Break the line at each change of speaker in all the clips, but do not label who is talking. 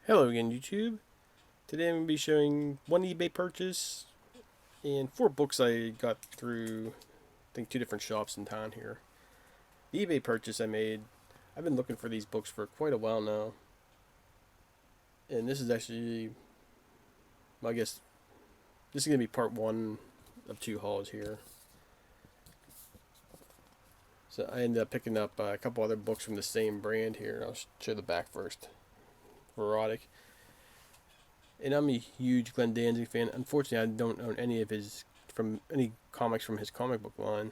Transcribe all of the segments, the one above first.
Hello again, YouTube. Today I'm going to be showing one eBay purchase and 4 books I got through, I think, 2 different shops in town here. The eBay purchase I made, I've been looking for these books for quite a while now. And this is actually, well, I guess, this is going to be part 1 of 2 hauls here. So I ended up picking up a couple other books from the same brand here. I'll show the back first. Erotic. And I'm a huge Glenn Danzig fan. Unfortunately, I don't own any comics from his comic book line.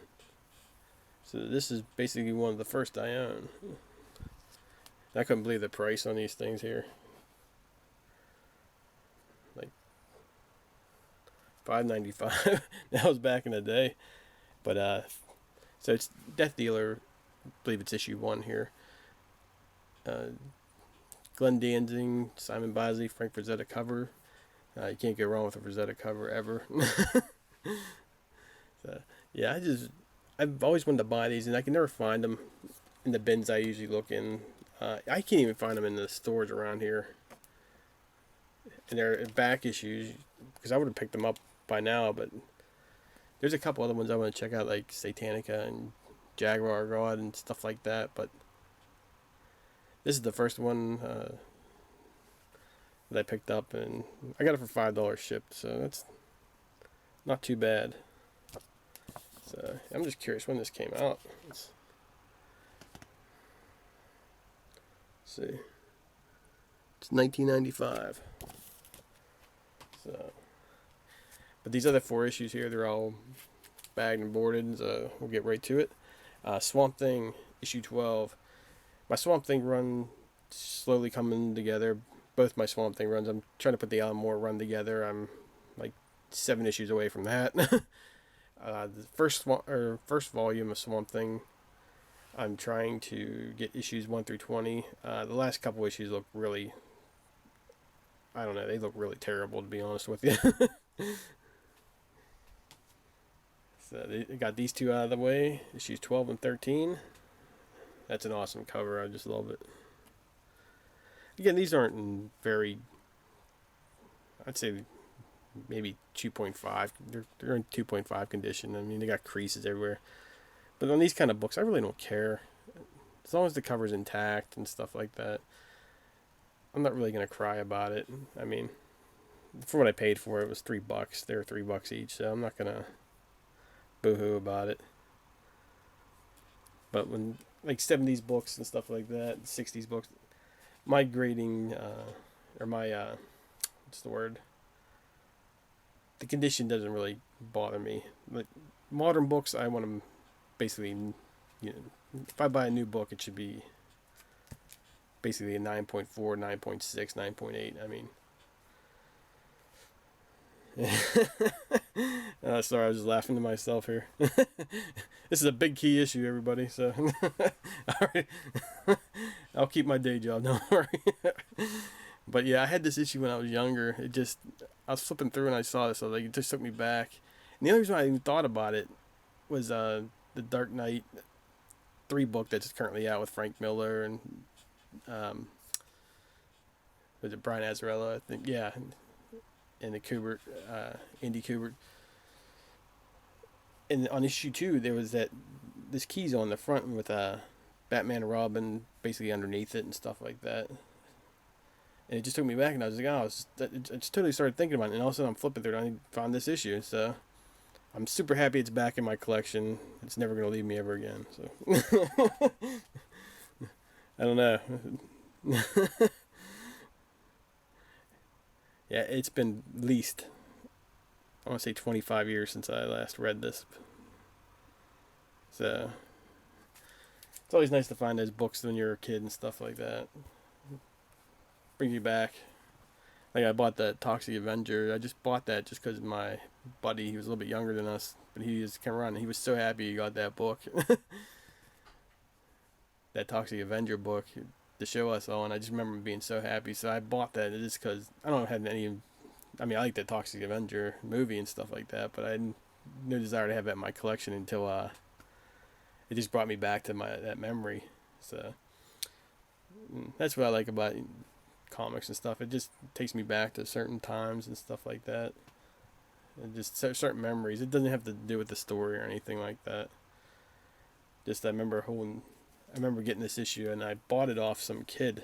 So this is basically one of the first I own. I couldn't believe the price on these things here. Like $5.95. That was back in the day. But so it's Death Dealer. I believe it's issue 1 here. Glenn Danzig, Simon Bisley, Frank Frazetta cover. You can't go wrong with a Frazetta cover ever. So, yeah, I've always wanted to buy these, and I can never find them in the bins I usually look in. I can't even find them in the stores around here. And they're back issues, because I would have picked them up by now, but there's a couple other ones I want to check out, like Satanica and Jaguar God and stuff like that, but this is the first one that I picked up, and I got it for $5 shipped, so that's not too bad. So I'm just curious when this came out. Let's see. It's 1995. So, but these other 4 issues here, they're all bagged and boarded, so we'll get right to it. Swamp Thing, issue 12. My Swamp Thing run slowly coming together. Both my Swamp Thing runs. I'm trying to put the Alan Moore run together. I'm like 7 issues away from that. The first volume of Swamp Thing, I'm trying to get issues 1 through 20. The last couple issues look really, I don't know, they look really terrible, to be honest with you. So they got these 2 out of the way, issues 12 and 13. That's an awesome cover. I just love it. Again, these aren't in very, I'd say maybe 2.5. They're in 2.5 condition. I mean, they got creases everywhere. But on these kind of books, I really don't care. As long as the cover's intact and stuff like that, I'm not really going to cry about it. I mean, for what I paid for it, it was $3. They were $3 each, so I'm not going to boo-hoo about it. But when, like, 70s books and stuff like that, 60s books, my grading, or my, what's the word? The condition doesn't really bother me. Like, modern books, I want them basically, you know, if I buy a new book, it should be basically a 9.4, 9.6, 9.8. I mean, sorry, I was just laughing to myself here. This is a big key issue, everybody. So, all right, I'll keep my day job. Don't worry. But yeah, I had this issue when I was younger. I was flipping through and I saw this, so like it just took me back. And the only reason I even thought about it was the Dark Knight 3 book that's currently out with Frank Miller and was it Brian Azzarello? I think, yeah. And the Kubert, Andy Kubert. And on issue 2, there was this keys on the front with Batman and Robin basically underneath it and stuff like that. And it just took me back, and I was like, oh, I just totally started thinking about it. And all of a sudden, I'm flipping through it, and I found this issue. So I'm super happy it's back in my collection. It's never going to leave me ever again. So I don't know. Yeah, it's been at least, I want to say 25 years since I last read this. So it's always nice to find those books when you're a kid and stuff like that. Brings you back. Like, I bought that Toxic Avenger. I just bought that just because my buddy, he was a little bit younger than us, but he just came around and he was so happy he got that book. That Toxic Avenger book to show us all, and I just remember being so happy. So I bought that just because I don't have any. I mean, I like the Toxic Avenger movie and stuff like that, but I had no desire to have that in my collection until it just brought me back to that memory. So that's what I like about comics and stuff. It just takes me back to certain times and stuff like that. And just certain memories. It doesn't have to do with the story or anything like that. Just I remember getting this issue and I bought it off some kid.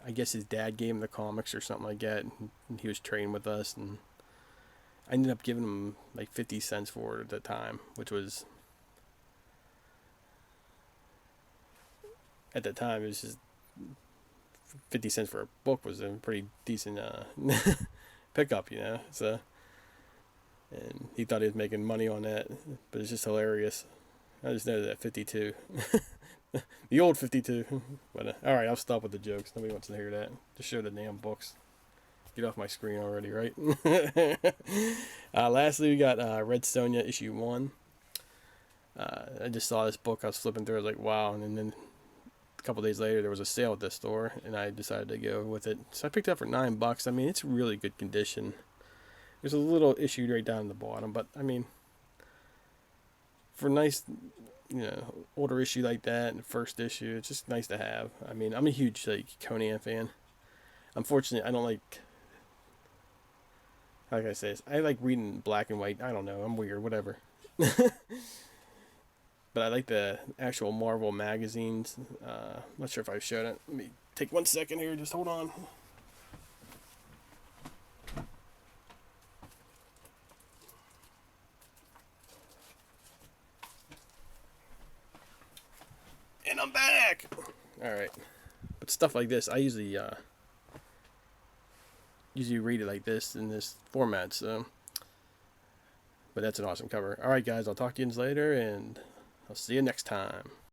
I guess his dad gave him the comics or something like that, and he was trading with us, and I ended up giving him like 50 cents for it at the time, which was, at the time, it was just 50 cents for a book was a pretty decent pickup, you know. So, and he thought he was making money on that, but it's just hilarious. I just know that 52. The old 52. But alright, I'll stop with the jokes. Nobody wants to hear that. Just show the damn books. Get off my screen already, right? Lastly, we got Red Sonja issue 1. I just saw this book. I was flipping through. I was like, wow. And then a couple days later, there was a sale at this store, and I decided to go with it. So I picked it up for $9. I mean, it's really good condition. There's a little issue right down the bottom, but I mean, for nice, you know, older issue like that and first issue, it's just nice to have. I mean, I'm a huge like Conan fan. Unfortunately, I don't like, how can I say this? I like reading black and white. I don't know, I'm weird, whatever. But I like the actual Marvel magazines. Not sure if I've shown it. Let me take 1 second here, just hold on. And I'm back! Alright. But stuff like this, I usually read it like this in this format, so. But that's an awesome cover. Alright guys, I'll talk to you later, and I'll see you next time.